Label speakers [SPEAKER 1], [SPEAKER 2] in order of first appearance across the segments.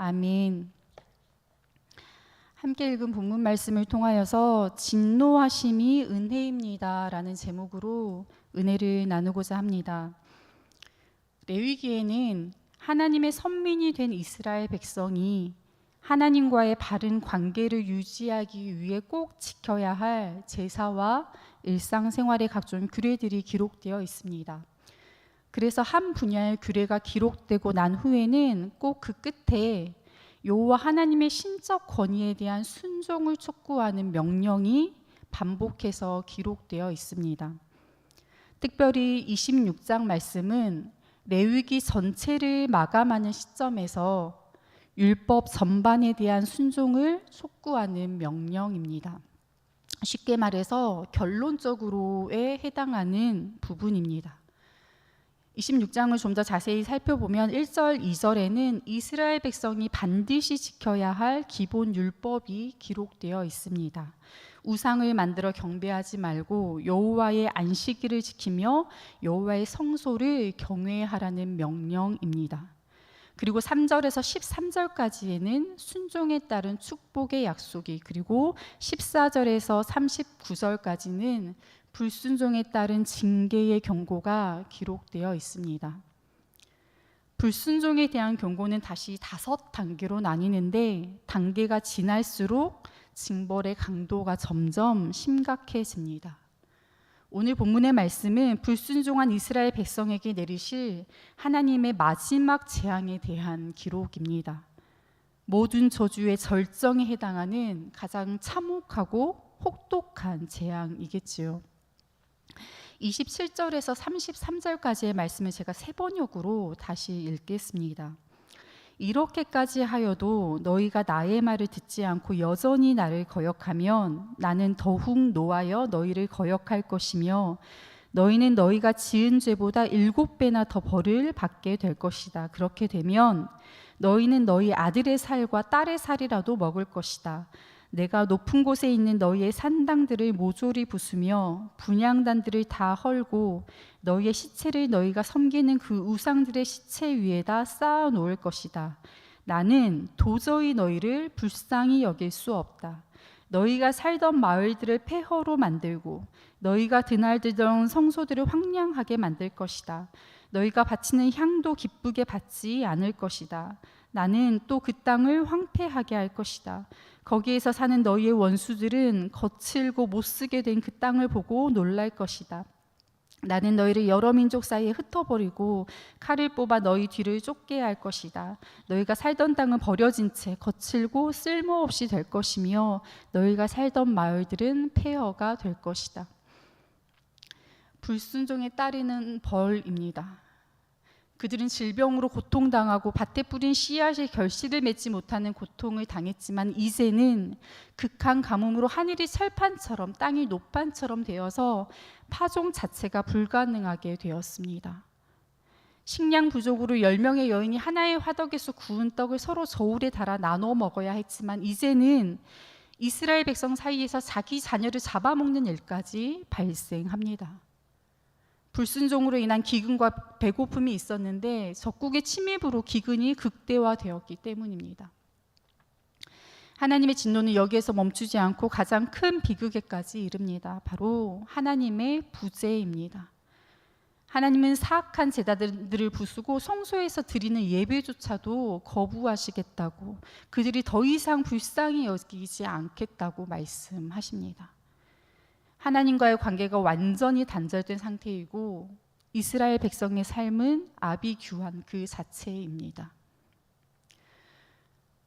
[SPEAKER 1] 아멘. 함께 읽은 본문 말씀을 통하여서 진노하심이 은혜입니다 라는 제목으로 은혜를 나누고자 합니다. 레위기에는 하나님의 선민이 된 이스라엘 백성이 하나님과의 바른 관계를 유지하기 위해 꼭 지켜야 할 제사와 일상생활의 각종 규례들이 기록되어 있습니다. 그래서 한 분야의 규례가 기록되고 난 후에는 꼭 그 끝에 여호와 하나님의 신적 권위에 대한 순종을 촉구하는 명령이 반복해서 기록되어 있습니다. 특별히 26장 말씀은 레위기 전체를 마감하는 시점에서 율법 전반에 대한 순종을 촉구하는 명령입니다. 쉽게 말해서 결론적으로에 해당하는 부분입니다. 26장을 좀 더 자세히 살펴보면 1절, 2절에는 이스라엘 백성이 반드시 지켜야 할 기본 율법이 기록되어 있습니다. 우상을 만들어 경배하지 말고 여호와의 안식일을 지키며 여호와의 성소를 경외하라는 명령입니다. 그리고 3절에서 13절까지에는 순종에 따른 축복의 약속이, 그리고 14절에서 39절까지는 불순종에 따른 징계의 경고가 기록되어 있습니다. 불순종에 대한 경고는 다시 5단계로 나뉘는데 단계가 지날수록 징벌의 강도가 점점 심각해집니다. 오늘 본문의 말씀은 불순종한 이스라엘 백성에게 내리실 하나님의 마지막 재앙에 대한 기록입니다. 모든 저주의 절정에 해당하는 가장 참혹하고 혹독한 재앙이겠지요. 27절에서 33절까지의 말씀을 제가 3번역으로 다시 읽겠습니다. 이렇게까지 하여도 너희가 나의 말을 듣지 않고 여전히 나를 거역하면 나는 더욱 노하여 너희를 거역할 것이며 너희는 너희가 지은 죄보다 7배나 더 벌을 받게 될 것이다. 그렇게 되면 너희는 너희 아들의 살과 딸의 살이라도 먹을 것이다. 내가 높은 곳에 있는 너희의 산당들을 모조리 부수며 분향단들을 다 헐고 너희의 시체를 너희가 섬기는 그 우상들의 시체 위에다 쌓아 놓을 것이다. 나는 도저히 너희를 불쌍히 여길 수 없다. 너희가 살던 마을들을 폐허로 만들고 너희가 드날들던 성소들을 황량하게 만들 것이다. 너희가 바치는 향도 기쁘게 받지 않을 것이다. 나는 또 그 땅을 황폐하게 할 것이다. 거기에서 사는 너희의 원수들은 거칠고 못쓰게 된 그 땅을 보고 놀랄 것이다. 나는 너희를 여러 민족 사이에 흩어버리고 칼을 뽑아 너희 뒤를 쫓게 할 것이다. 너희가 살던 땅은 버려진 채 거칠고 쓸모없이 될 것이며 너희가 살던 마을들은 폐허가 될 것이다. 불순종에 따르는 벌입니다. 그들은 질병으로 고통당하고 밭에 뿌린 씨앗이 결실을 맺지 못하는 고통을 당했지만 이제는 극한 가뭄으로 하늘이 철판처럼 땅이 노판처럼 되어서 파종 자체가 불가능하게 되었습니다. 식량 부족으로 10명의 여인이 하나의 화덕에서 구운 떡을 서로 저울에 달아 나눠 먹어야 했지만 이제는 이스라엘 백성 사이에서 자기 자녀를 잡아먹는 일까지 발생합니다. 불순종으로 인한 기근과 배고픔이 있었는데 적국의 침입으로 기근이 극대화되었기 때문입니다. 하나님의 진노는 여기에서 멈추지 않고 가장 큰 비극에까지 이릅니다. 바로 하나님의 부재입니다. 하나님은 사악한 제사들을 부수고 성소에서 드리는 예배조차도 거부하시겠다고, 그들이 더 이상 불쌍히 여기지 않겠다고 말씀하십니다. 하나님과의 관계가 완전히 단절된 상태이고 이스라엘 백성의 삶은 아비규환 그 자체입니다.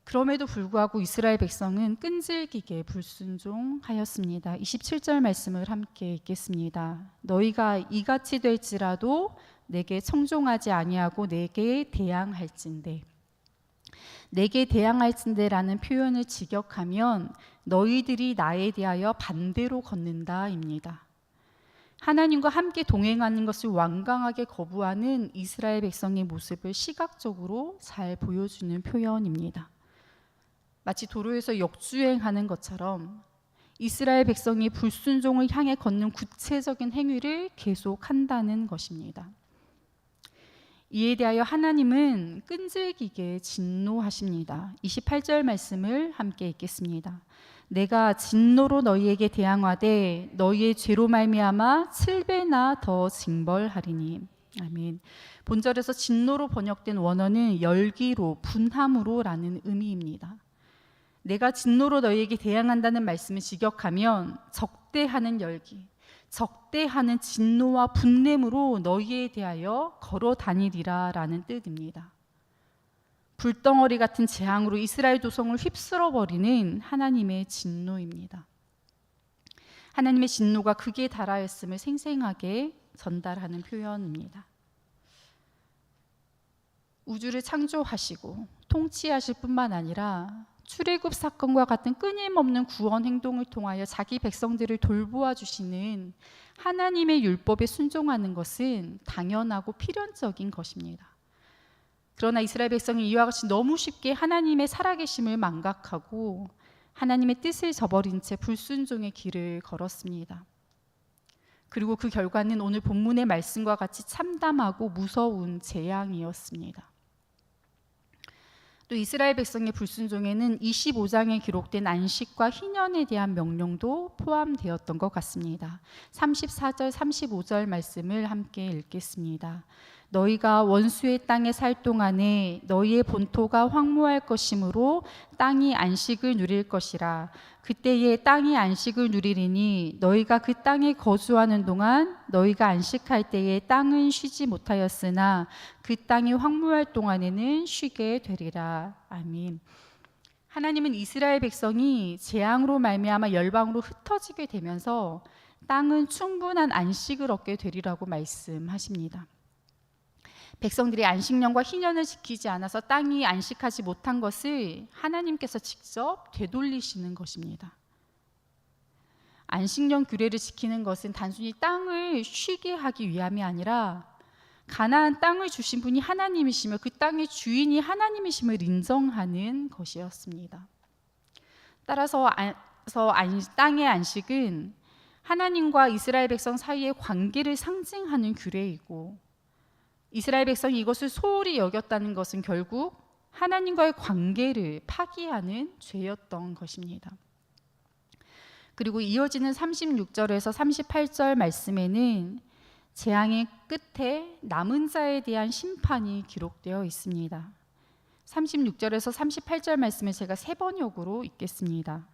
[SPEAKER 1] 그럼에도 불구하고 이스라엘 백성은 끈질기게 불순종하였습니다. 27절 말씀을 함께 읽겠습니다. 너희가 이같이 될지라도 내게 청종하지 아니하고 내게 대항할진대. 내게 대항할진대라는 표현을 직역하면 너희들이 나에 대하여 반대로 걷는다입니다. 하나님과 함께 동행하는 것을 완강하게 거부하는 이스라엘 백성의 모습을 시각적으로 잘 보여주는 표현입니다. 마치 도로에서 역주행하는 것처럼 이스라엘 백성이 불순종을 향해 걷는 구체적인 행위를 계속한다는 것입니다. 이에 대하여 하나님은 끈질기게 진노하십니다. 28절 말씀을 함께 읽겠습니다. 내가 진노로 너희에게 대항하되 너희의 죄로 말미암아 7배나 더 징벌하리니. 아멘. 본절에서 진노로 번역된 원어는 열기로, 분함으로 라는 의미입니다. 내가 진노로 너희에게 대항한다는 말씀을 직역하면 적대하는 열기, 적대하는 진노와 분냄으로 너희에 대하여 걸어 다니리라 라는 뜻입니다. 불덩어리 같은 재앙으로 이스라엘 도성을 휩쓸어 버리는 하나님의 진노입니다. 하나님의 진노가 극에 달하였음을 생생하게 전달하는 표현입니다. 우주를 창조하시고 통치하실 뿐만 아니라 출애굽 사건과 같은 끊임없는 구원 행동을 통하여 자기 백성들을 돌보아 주시는 하나님의 율법에 순종하는 것은 당연하고 필연적인 것입니다. 그러나 이스라엘 백성이 이와 같이 너무 쉽게 하나님의 살아계심을 망각하고 하나님의 뜻을 저버린 채 불순종의 길을 걸었습니다. 그리고 그 결과는 오늘 본문의 말씀과 같이 참담하고 무서운 재앙이었습니다. 또 이스라엘 백성의 불순종에는 25장에 기록된 안식과 희년에 대한 명령도 포함되었던 것 같습니다. 34절, 35절 말씀을 함께 읽겠습니다. 너희가 원수의 땅에 살 동안에 너희의 본토가 황무할 것이므로 땅이 안식을 누릴 것이라. 그때에 땅이 안식을 누리리니 너희가 그 땅에 거주하는 동안 너희가 안식할 때에 땅은 쉬지 못하였으나 그 땅이 황무할 동안에는 쉬게 되리라. 아멘. 하나님은 이스라엘 백성이 재앙으로 말미암아 열방으로 흩어지게 되면서 땅은 충분한 안식을 얻게 되리라고 말씀하십니다. 백성들이 안식년과 희년을 지키지 않아서 땅이 안식하지 못한 것을 하나님께서 직접 되돌리시는 것입니다. 안식년 규례를 지키는 것은 단순히 땅을 쉬게 하기 위함이 아니라 가나안 땅을 주신 분이 하나님이시며 그 땅의 주인이 하나님이심을 인정하는 것이었습니다. 따라서 땅의 안식은 하나님과 이스라엘 백성 사이의 관계를 상징하는 규례이고, 이스라엘 백성이 이것을 소홀히 여겼다는 것은 결국 하나님과의 관계를 파기하는 죄였던 것입니다. 그리고 이어지는 36절에서 38절 말씀에는 재앙의 끝에 남은 자에 대한 심판이 기록되어 있습니다. 36절에서 38절 말씀을 제가 세 번역으로 읽겠습니다.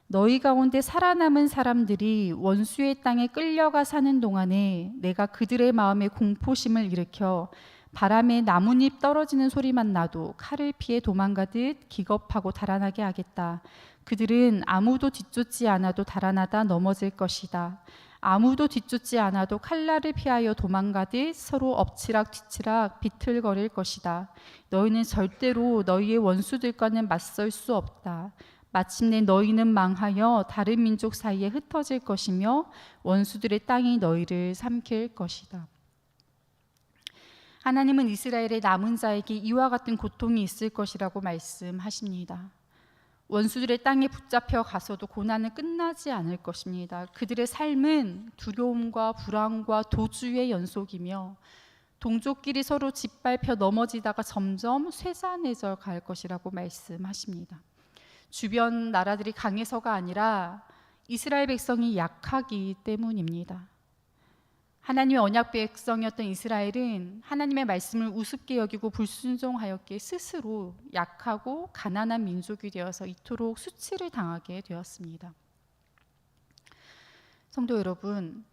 [SPEAKER 1] 너희 가운데 살아남은 사람들이 원수의 땅에 끌려가 사는 동안에 내가 그들의 마음에 공포심을 일으켜 바람에 나뭇잎 떨어지는 소리만 나도 칼을 피해 도망가듯 기겁하고 달아나게 하겠다. 그들은 아무도 뒤쫓지 않아도 달아나다 넘어질 것이다. 아무도 뒤쫓지 않아도 칼날을 피하여 도망가듯 서로 엎치락 뒤치락 비틀거릴 것이다. 너희는 절대로 너희의 원수들과는 맞설 수 없다. 마침내 너희는 망하여 다른 민족 사이에 흩어질 것이며 원수들의 땅이 너희를 삼킬 것이다. 하나님은 이스라엘의 남은 자에게 이와 같은 고통이 있을 것이라고 말씀하십니다. 원수들의 땅에 붙잡혀 가서도 고난은 끝나지 않을 것입니다. 그들의 삶은 두려움과 불안과 도주의 연속이며 동족끼리 서로 짓밟혀 넘어지다가 점점 쇠잔해져 갈 것이라고 말씀하십니다. 주변 나라들이 강해서가 아니라 이스라엘 백성이 약하기 때문입니다. 하나님의 언약 백성이었던 이스라엘은 하나님의 말씀을 우습게 여기고 불순종하였기에 스스로 약하고 가난한 민족이 되어서 이토록 수치를 당하게 되었습니다. 성도 여러분,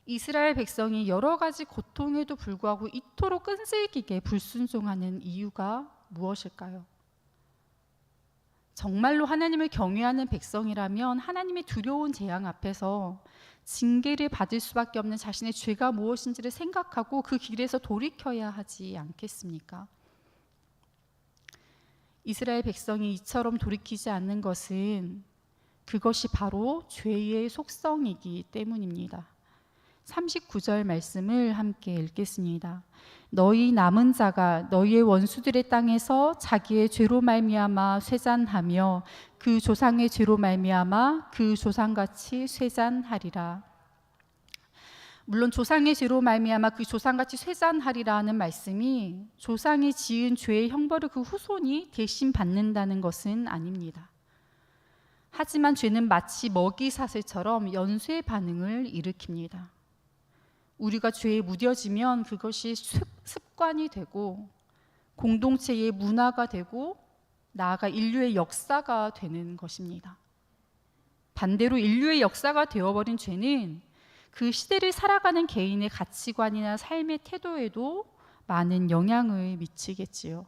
[SPEAKER 1] 이스라엘 백성이 여러 가지 고통에도 불구하고 이토록 끈질기게 불순종하는 이유가 무엇일까요? 정말로 하나님을 경외하는 백성이라면 하나님의 두려운 재앙 앞에서 징계를 받을 수밖에 없는 자신의 죄가 무엇인지를 생각하고 그 길에서 돌이켜야 하지 않겠습니까? 이스라엘 백성이 이처럼 돌이키지 않는 것은 그것이 바로 죄의 속성이기 때문입니다. 39절 말씀을 함께 읽겠습니다. 너희 남은 자가 너희의 원수들의 땅에서 자기의 죄로 말미암아 쇠잔하며 그 조상의 죄로 말미암아 그 조상같이 쇠잔하리라. 물론 조상의 죄로 말미암아 그 조상같이 쇠잔하리라는 말씀이 조상이 지은 죄의 형벌을 그 후손이 대신 받는다는 것은 아닙니다. 하지만 죄는 마치 먹이 사슬처럼 연쇄 반응을 일으킵니다. 우리가 죄에 무뎌지면 그것이 습관이 되고 공동체의 문화가 되고 나아가 인류의 역사가 되는 것입니다. 반대로 인류의 역사가 되어버린 죄는 그 시대를 살아가는 개인의 가치관이나 삶의 태도에도 많은 영향을 미치겠지요.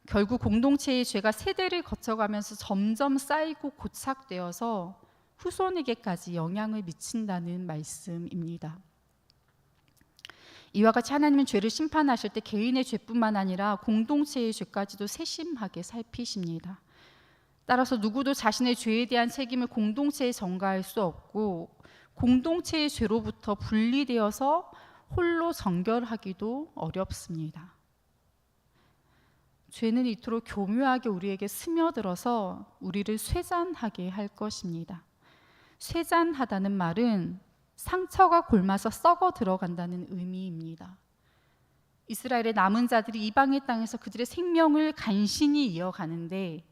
[SPEAKER 1] 결국 공동체의 죄가 세대를 거쳐가면서 점점 쌓이고 고착되어서 후손에게까지 영향을 미친다는 말씀입니다. 이와 같이 하나님은 죄를 심판하실 때 개인의 죄뿐만 아니라 공동체의 죄까지도 세심하게 살피십니다. 따라서 누구도 자신의 죄에 대한 책임을 공동체에 전가할 수 없고 공동체의 죄로부터 분리되어서 홀로 정결하기도 어렵습니다. 죄는 이토록 교묘하게 우리에게 스며들어서 우리를 쇠잔하게 할 것입니다. 쇠잔하다는 말은 상처가 골마서 썩어 들어간다는 의미입니다. 이스라엘의 남은 자들이 이방의 땅에서 그들의 생명을 간신히 이어가는데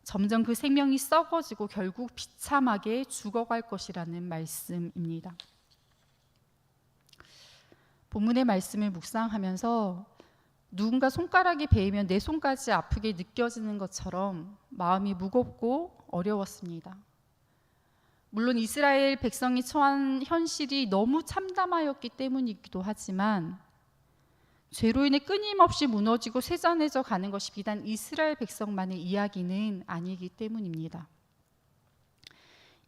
[SPEAKER 1] 점점 그 생명이 썩어지고 결국 비참하게 죽어갈 것이라는 말씀입니다. 본문의 말씀을 묵상하면서 누군가 손가락이 베이면 내 손까지 아프게 느껴지는 것처럼 마음이 무겁고 어려웠습니다. 물론 이스라엘 백성이 처한 현실이 너무 참담하였기 때문이기도 하지만 죄로 인해 끊임없이 무너지고 쇠잔해져 가는 것이 비단 이스라엘 백성만의 이야기는 아니기 때문입니다.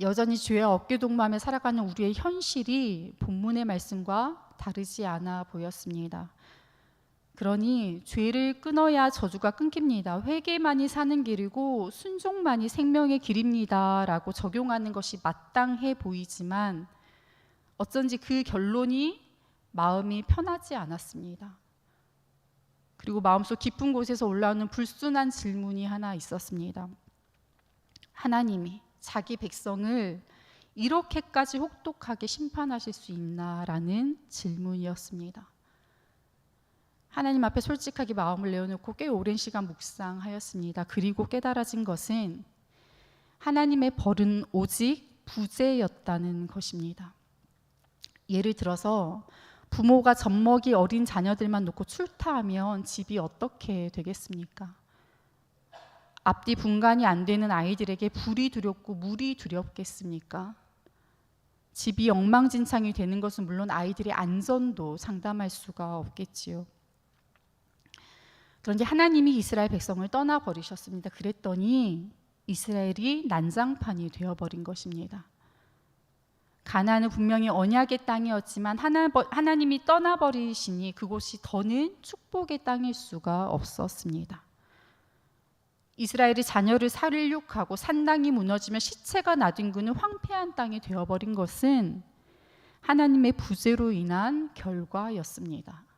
[SPEAKER 1] 여전히 죄에 어깨동무하며 살아가는 우리의 현실이 본문의 말씀과 다르지 않아 보였습니다. 그러니 죄를 끊어야 저주가 끊깁니다. 회개만이 사는 길이고 순종만이 생명의 길입니다 라고 적용하는 것이 마땅해 보이지만 어쩐지 그 결론이 마음이 편하지 않았습니다. 그리고 마음속 깊은 곳에서 올라오는 불순한 질문이 하나 있었습니다. 하나님이 자기 백성을 이렇게까지 혹독하게 심판하실 수 있나라는 질문이었습니다. 하나님 앞에 솔직하게 마음을 내어놓고 꽤 오랜 시간 묵상하였습니다. 그리고 깨달아진 것은 하나님의 벌은 오직 부재였다는 것입니다. 예를 들어서 부모가 젖먹이 어린 자녀들만 놓고 출타하면 집이 어떻게 되겠습니까? 앞뒤 분간이 안 되는 아이들에게 불이 두렵고 물이 두렵겠습니까? 집이 엉망진창이 되는 것은 물론 아이들의 안전도 장담할 수가 없겠지요. 그런데 하나님이 이스라엘 백성을 떠나버리셨습니다. 그랬더니 이스라엘이 난장판이 되어버린 것입니다. 가나안은 분명히 언약의 땅이었지만 하나님이 떠나버리시니 그곳이 더는 축복의 땅일 수가 없었습니다. 이스라엘이 자녀를 살육하고 산당이 무너지며 시체가 나뒹구는 황폐한 땅이 되어버린 것은 하나님의 부재로 인한 결과였습니다.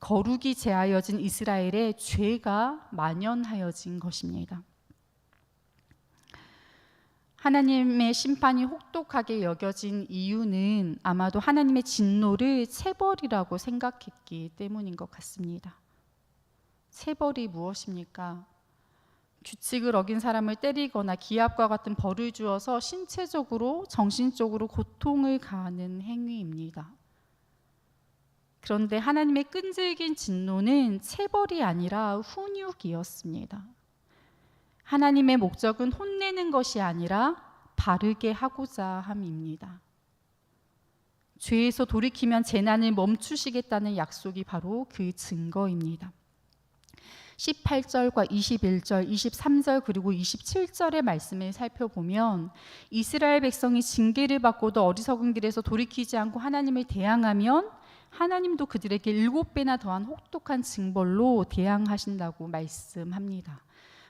[SPEAKER 1] 거룩이 제하여진 이스라엘의 죄가 만연하여진 것입니다. 하나님의 심판이 혹독하게 여겨진 이유는 아마도 하나님의 진노를 체벌이라고 생각했기 때문인 것 같습니다. 체벌이 무엇입니까? 규칙을 어긴 사람을 때리거나 기압과 같은 벌을 주어서 신체적으로 정신적으로 고통을 가하는 행위입니다. 그런데 하나님의 끈질긴 진노는 체벌이 아니라 훈육이었습니다. 하나님의 목적은 혼내는 것이 아니라 바르게 하고자 함입니다. 죄에서 돌이키면 재난을 멈추시겠다는 약속이 바로 그 증거입니다. 18절과 21절, 23절 그리고 27절의 말씀을 살펴보면 이스라엘 백성이 징계를 받고도 어리석은 길에서 돌이키지 않고 하나님을 대항하면 하나님도 그들에게 7배나 더한 혹독한 징벌로 대항하신다고 말씀합니다.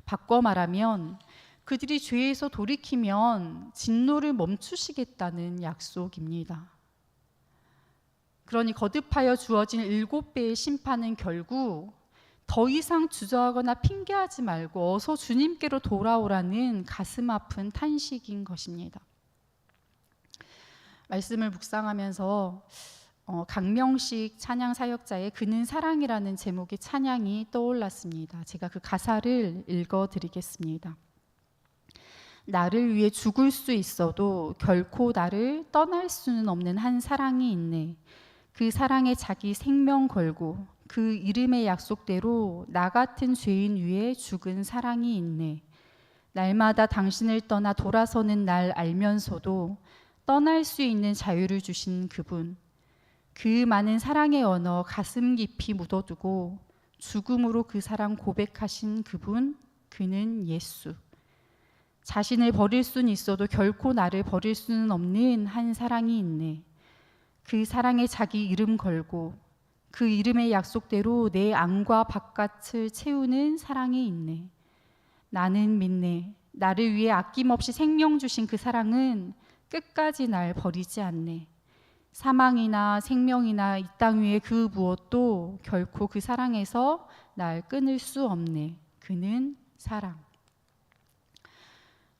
[SPEAKER 1] 바꿔 말하면 그들이 죄에서 돌이키면 진노를 멈추시겠다는 약속입니다. 그러니 거듭하여 주어진 7배의 심판은 결국 더 이상 주저하거나 핑계하지 말고 어서 주님께로 돌아오라는 가슴 아픈 탄식인 것입니다. 말씀을 묵상하면서 강명식 찬양 사역자의 그는 사랑이라는 제목의 찬양이 떠올랐습니다. 제가 그 가사를 읽어드리겠습니다. 나를 위해 죽을 수 있어도 결코 나를 떠날 수는 없는 한 사랑이 있네. 그 사랑에 자기 생명 걸고 그 이름의 약속대로 나 같은 죄인 위에 죽은 사랑이 있네. 날마다 당신을 떠나 돌아서는 날 알면서도 떠날 수 있는 자유를 주신 그분, 그 많은 사랑의 언어 가슴 깊이 묻어두고 죽음으로 그 사랑 고백하신 그분, 그는 예수. 자신을 버릴 수는 있어도 결코 나를 버릴 수는 없는 한 사랑이 있네. 그 사랑에 자기 이름 걸고 그 이름의 약속대로 내 안과 바깥을 채우는 사랑이 있네. 나는 믿네. 나를 위해 아낌없이 생명 주신 그 사랑은 끝까지 날 버리지 않네. 사망이나 생명이나 이 땅 위에 그 무엇도 결코 그 사랑에서 날 끊을 수 없네. 그는 사랑.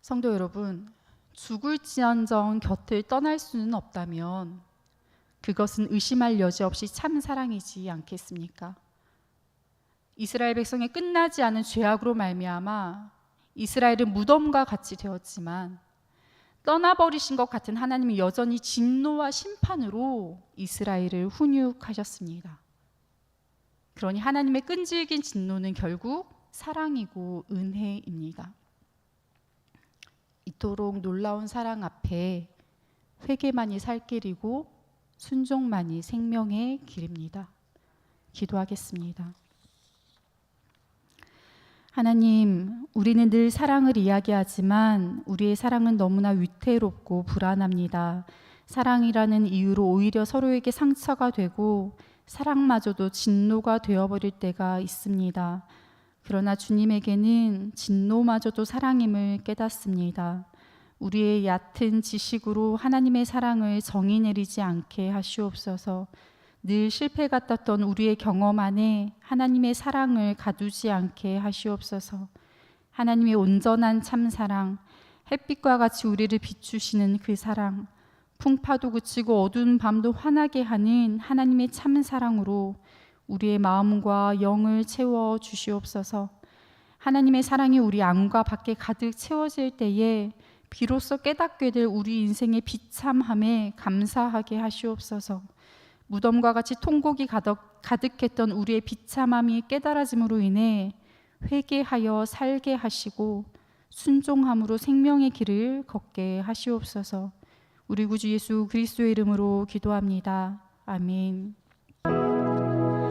[SPEAKER 1] 성도 여러분, 죽을지언정 곁을 떠날 수는 없다면 그것은 의심할 여지 없이 참 사랑이지 않겠습니까? 이스라엘 백성의 끝나지 않은 죄악으로 말미암아 이스라엘은 무덤과 같이 되었지만 떠나버리신 것 같은 하나님이 여전히 진노와 심판으로 이스라엘을 훈육하셨습니다. 그러니 하나님의 끈질긴 진노는 결국 사랑이고 은혜입니다. 이토록 놀라운 사랑 앞에 회개만이 살 길이고 순종만이 생명의 길입니다. 기도하겠습니다. 하나님, 우리는 늘 사랑을 이야기하지만 우리의 사랑은 너무나 위태롭고 불안합니다. 사랑이라는 이유로 오히려 서로에게 상처가 되고 사랑마저도 진노가 되어버릴 때가 있습니다. 그러나 주님에게는 진노마저도 사랑임을 깨닫습니다. 우리의 얕은 지식으로 하나님의 사랑을 정의 내리지 않게 하시옵소서. 늘 실패 같았던 우리의 경험 안에 하나님의 사랑을 가두지 않게 하시옵소서. 하나님의 온전한 참사랑, 햇빛과 같이 우리를 비추시는 그 사랑, 풍파도 그치고 어두운 밤도 환하게 하는 하나님의 참사랑으로 우리의 마음과 영을 채워 주시옵소서. 하나님의 사랑이 우리 안과 밖에 가득 채워질 때에 비로소 깨닫게 될 우리 인생의 비참함에 감사하게 하시옵소서. 무덤과 같이 통곡이 가득했던 우리의 비참함이 깨달아짐으로 인해 회개하여 살게 하시고 순종함으로 생명의 길을 걷게 하시옵소서. 우리 구주 예수 그리스도의 이름으로 기도합니다. 아멘.